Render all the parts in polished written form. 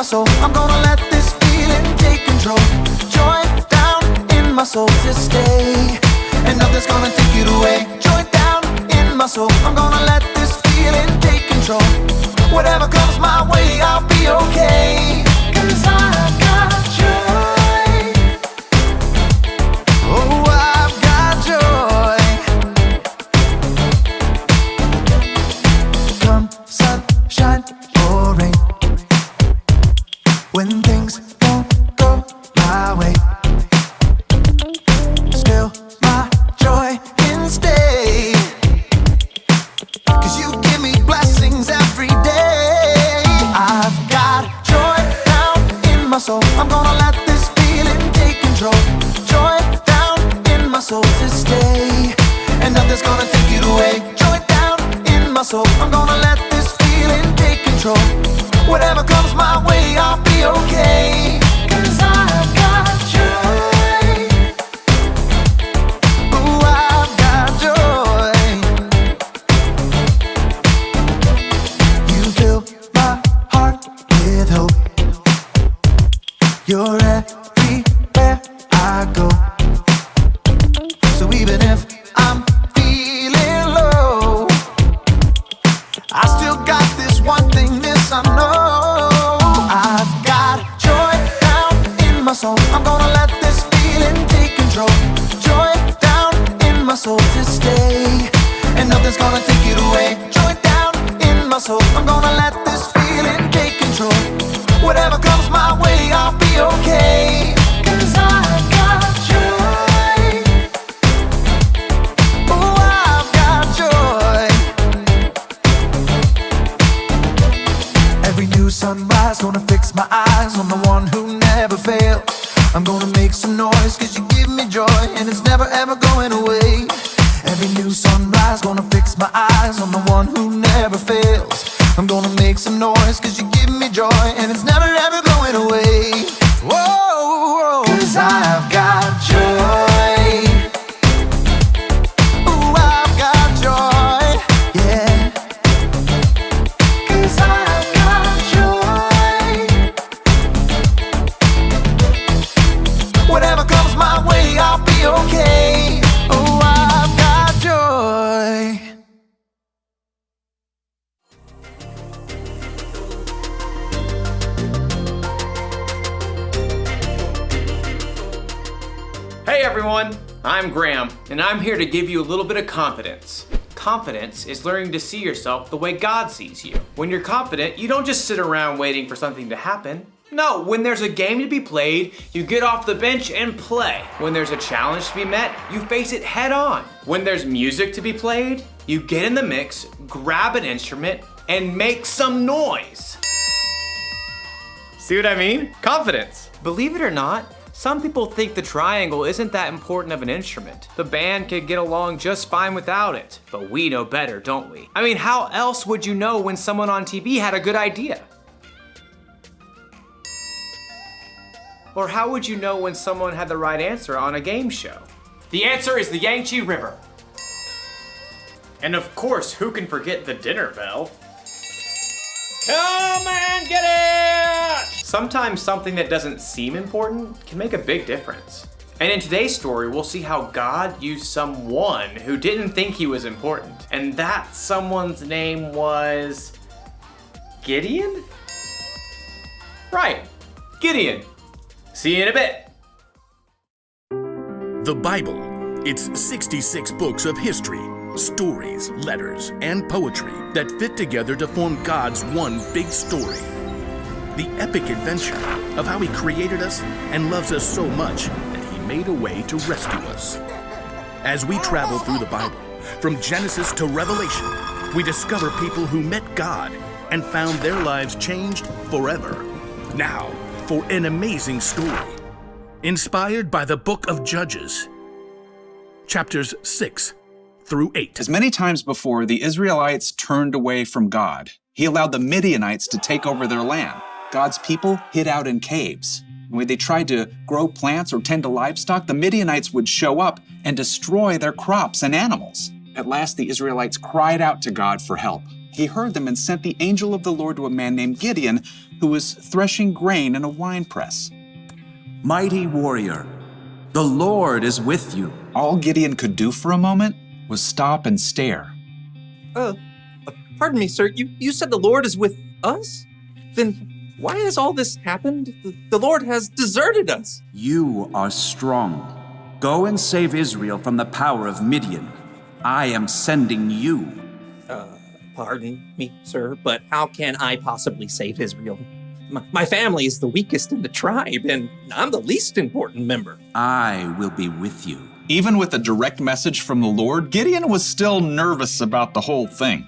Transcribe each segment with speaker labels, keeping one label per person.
Speaker 1: soul. I'm gonna let this feeling take control. Joy down in my soul to stay, and nothing's gonna take it away. Joy down in my soul. I'm gonna let this feeling take control. Whatever comes my way, I'll be okay, 'cause I've got joy. Oh, I've got joy. Come sunshine or rain, when things don't go my way, still my joy can stay, 'cause you give me blessings every day. I've got joy down in my soul. I'm gonna let this feeling take control. Joy down in my soul to stay, and nothing's gonna take it away. Joy down in my soul. I'm gonna let this feeling take control. Whatever comes my way, I'll be okay, 'cause I've got joy. Ooh, I've got joy. You fill my heart with hope. You're everywhere I go. So even if I'm feeling low, I still got this one thing, this I know. I've got joy down in my soul. I'm gonna let this feeling take control. Joy down in my soul to stay, and nothing's gonna take it away. Joy down in my soul. I'm gonna let this feeling take control. Whatever comes my way, I'll be okay, 'cause I've got joy. Oh, I've got joy. Every new sunrise gonna fix my eyes on the one who never fails. I'm gonna make some noise 'cause you give me joy, and it's never ever going away. Every new sunrise gonna fix my eyes on the one who never fails. I'm gonna make some noise 'cause you give me joy, and it's never ever going away. Whoa, 'cause I've got joy. Ooh, I've got joy, yeah. 'Cause I've got joy. Whatever comes my way, I'll be okay. Oh, I've got joy.
Speaker 2: Hey everyone, I'm Graham, and I'm here to give you a little bit of confidence. Confidence is learning to see yourself the way God sees you. When you're confident, you don't just sit around waiting for something to happen. No, when there's a game to be played, you get off the bench and play. When there's a challenge to be met, you face it head on. When there's music to be played, you get in the mix, grab an instrument, and make some noise. See what I mean? Confidence. Believe it or not, some people think the triangle isn't that important of an instrument. The band could get along just fine without it. But we know better, don't we? I mean, how else would you know when someone on TV had a good idea? Or how would you know when someone had the right answer on a game show? The answer is the Yangtze River. And of course, who can forget the dinner bell? Come and get it! Sometimes something that doesn't seem important can make a big difference. And in today's story, we'll see how God used someone who didn't think he was important. And that someone's name was Gideon? Right, Gideon. See you in a bit.
Speaker 3: The Bible. It's 66 books of history, stories, letters, and poetry that fit together to form God's one big story. The epic adventure of how He created us and loves us so much that He made a way to rescue us. As we travel through the Bible, from Genesis to Revelation, we discover people who met God and found their lives changed forever. Now, for an amazing story, inspired by the book of Judges, chapters 6 through 8.
Speaker 4: As many times before, the Israelites turned away from God. He allowed the Midianites to take over their land. God's people hid out in caves. When they tried to grow plants or tend to livestock, the Midianites would show up and destroy their crops and animals. At last, the Israelites cried out to God for help. He heard them and sent the angel of the Lord to a man named Gideon, who was threshing grain in a winepress.
Speaker 5: Mighty warrior, the Lord is with you.
Speaker 4: All Gideon could do for a moment was stop and stare.
Speaker 6: Pardon me, sir. You said the Lord is with us? Then why has all this happened? The Lord has deserted us.
Speaker 5: You are strong. Go and save Israel from the power of Midian. I am sending you.
Speaker 6: Pardon me, sir, but how can I possibly save Israel? My family is the weakest in the tribe, and I'm the least important member.
Speaker 5: I will be with you.
Speaker 4: Even with a direct message from the Lord, Gideon was still nervous about the whole thing.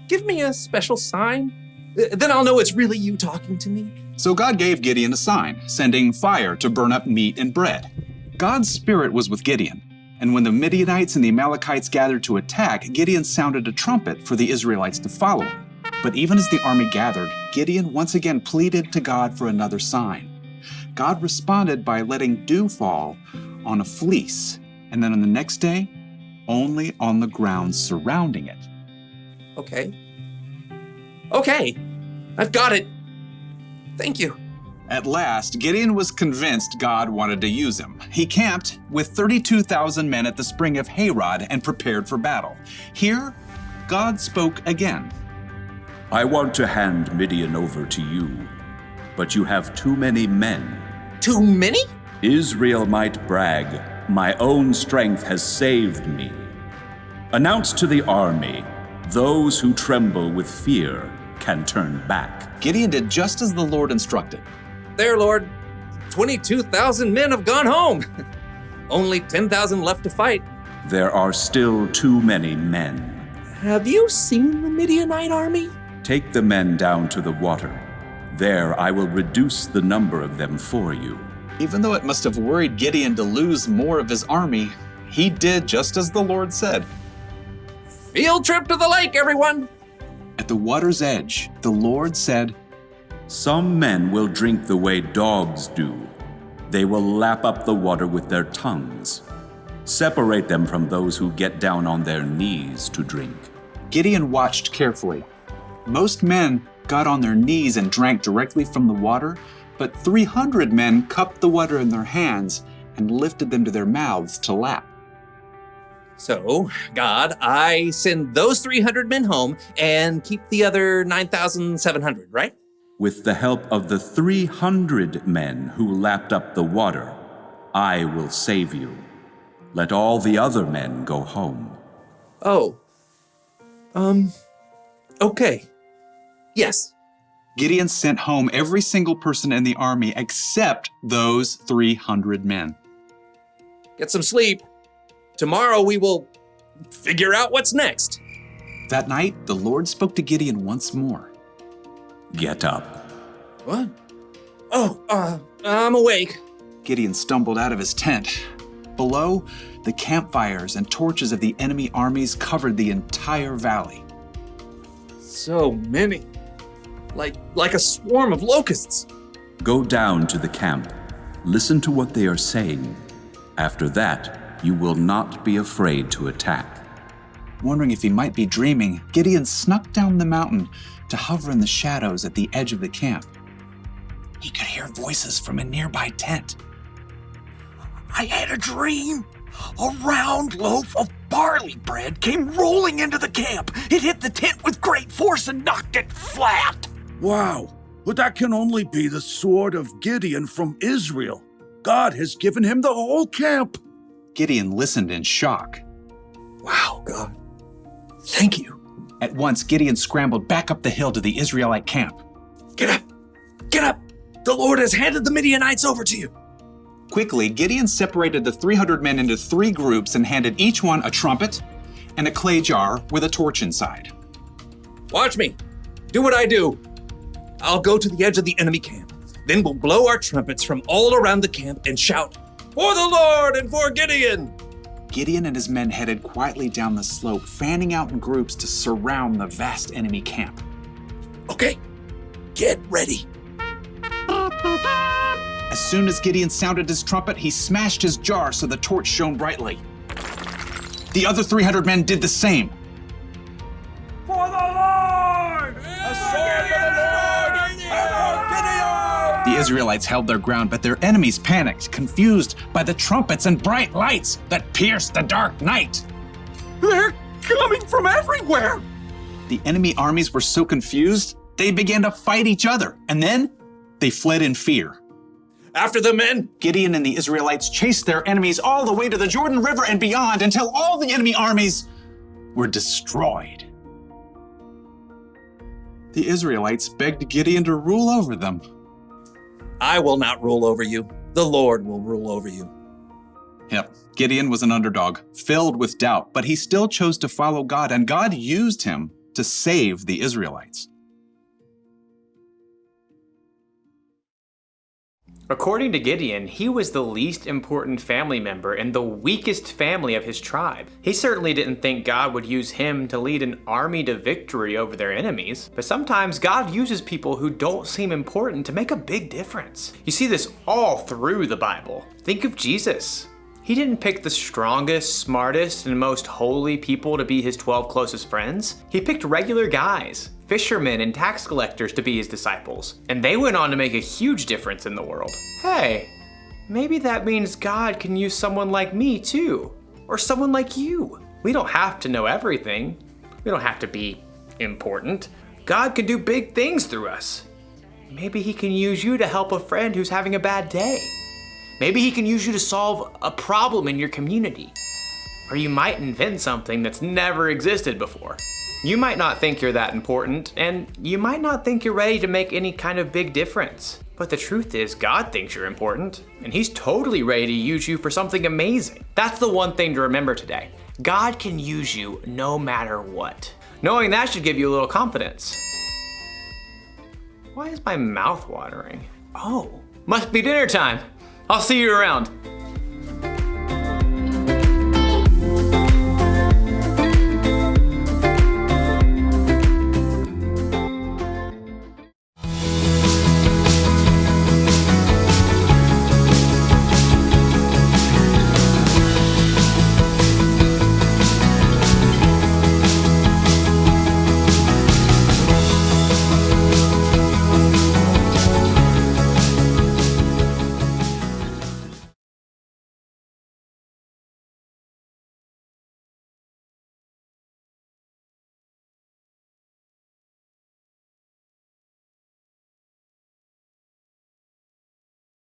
Speaker 6: Give me a special sign. Then I'll know it's really you talking to me.
Speaker 4: So God gave Gideon a sign, sending fire to burn up meat and bread. God's spirit was with Gideon, and when the Midianites and the Amalekites gathered to attack, Gideon sounded a trumpet for the Israelites to follow him. But even as the army gathered, Gideon once again pleaded to God for another sign. God responded by letting dew fall on a fleece, and then on the next day, only on the ground surrounding it.
Speaker 6: Okay, I've got it. Thank you.
Speaker 4: At last, Gideon was convinced God wanted to use him. He camped with 32,000 men at the spring of Harod and prepared for battle. Here, God spoke again.
Speaker 5: I want to hand Midian over to you, but you have too many men.
Speaker 6: Too many?
Speaker 5: Israel might brag, my own strength has saved me. Announce to the army, those who tremble with fear can turn back.
Speaker 4: Gideon did just as the Lord instructed.
Speaker 6: There, Lord. 22,000 men have gone home. Only 10,000 left to fight.
Speaker 5: There are still too many men.
Speaker 6: Have you seen the Midianite army?
Speaker 5: Take the men down to the water. There I will reduce the number of them for you.
Speaker 4: Even though it must have worried Gideon to lose more of his army, he did just as the Lord said.
Speaker 6: Field trip to the lake, everyone!
Speaker 4: At the water's edge, the Lord said,
Speaker 5: Some men will drink the way dogs do. They will lap up the water with their tongues. Separate them from those who get down on their knees to drink.
Speaker 4: Gideon watched carefully. Most men got on their knees and drank directly from the water, but 300 men cupped the water in their hands and lifted them to their mouths to lap.
Speaker 6: So, God, I send those 300 men home and keep the other 9,700, right?
Speaker 5: With the help of the 300 men who lapped up the water, I will save you. Let all the other men go home.
Speaker 6: Okay. Yes.
Speaker 4: Gideon sent home every single person in the army except those 300 men.
Speaker 6: Get some sleep. Tomorrow we will figure out what's next.
Speaker 4: That night, the Lord spoke to Gideon once more.
Speaker 5: Get up.
Speaker 6: What? I'm awake.
Speaker 4: Gideon stumbled out of his tent. Below, the campfires and torches of the enemy armies covered the entire valley.
Speaker 6: So many. Like a swarm of locusts.
Speaker 5: Go down to the camp. Listen to what they are saying. After that, you will not be afraid to attack.
Speaker 4: Wondering if he might be dreaming, Gideon snuck down the mountain to hover in the shadows at the edge of the camp. He could hear voices from a nearby tent.
Speaker 7: I had a dream. A round loaf of barley bread came rolling into the camp. It hit the tent with great force and knocked it flat.
Speaker 8: Wow, but that can only be the sword of Gideon from Israel. God has given him the whole camp.
Speaker 4: Gideon listened in shock.
Speaker 6: Wow, God. Thank you.
Speaker 4: At once, Gideon scrambled back up the hill to the Israelite camp.
Speaker 7: Get up! Get up! The Lord has handed the Midianites over to you.
Speaker 4: Quickly, Gideon separated the 300 men into 3 groups and handed each one a trumpet and a clay jar with a torch inside.
Speaker 6: Watch me. Do what I do. I'll go to the edge of the enemy camp. Then we'll blow our trumpets from all around the camp and shout, "For the Lord and for Gideon!"
Speaker 4: Gideon and his men headed quietly down the slope, fanning out in groups to surround the vast enemy camp.
Speaker 7: Okay, get ready.
Speaker 4: As soon as Gideon sounded his trumpet, he smashed his jar so the torch shone brightly. The other 300 men did the same.
Speaker 8: For the Lord! A sword for the
Speaker 4: The Israelites held their ground, but their enemies panicked, confused by the trumpets and bright lights that pierced the dark night.
Speaker 7: They're coming from everywhere!
Speaker 4: The enemy armies were so confused, they began to fight each other, and then they fled in fear.
Speaker 6: After the men!
Speaker 4: Gideon and the Israelites chased their enemies all the way to the Jordan River and beyond until all the enemy armies were destroyed. The Israelites begged Gideon to rule over them.
Speaker 6: I will not rule over you. The Lord will rule over you.
Speaker 4: Yep, Gideon was an underdog, filled with doubt, but he still chose to follow God, and God used him to save the Israelites.
Speaker 2: According to Gideon, he was the least important family member and the weakest family of his tribe. He certainly didn't think God would use him to lead an army to victory over their enemies. But sometimes God uses people who don't seem important to make a big difference. You see this all through the Bible. Think of Jesus. He didn't pick the strongest, smartest, and most holy people to be his 12 closest friends. He picked regular guys, fishermen and tax collectors to be his disciples, and they went on to make a huge difference in the world. Hey, maybe that means God can use someone like me too, or someone like you. We don't have to know everything. We don't have to be important. God can do big things through us. Maybe he can use you to help a friend who's having a bad day. Maybe he can use you to solve a problem in your community. Or you might invent something that's never existed before. You might not think you're that important, and you might not think you're ready to make any kind of big difference. But the truth is, God thinks you're important, and he's totally ready to use you for something amazing. That's the one thing to remember today. God can use you no matter what. Knowing that should give you a little confidence. Why is my mouth watering? Oh, must be dinner time. I'll see you around.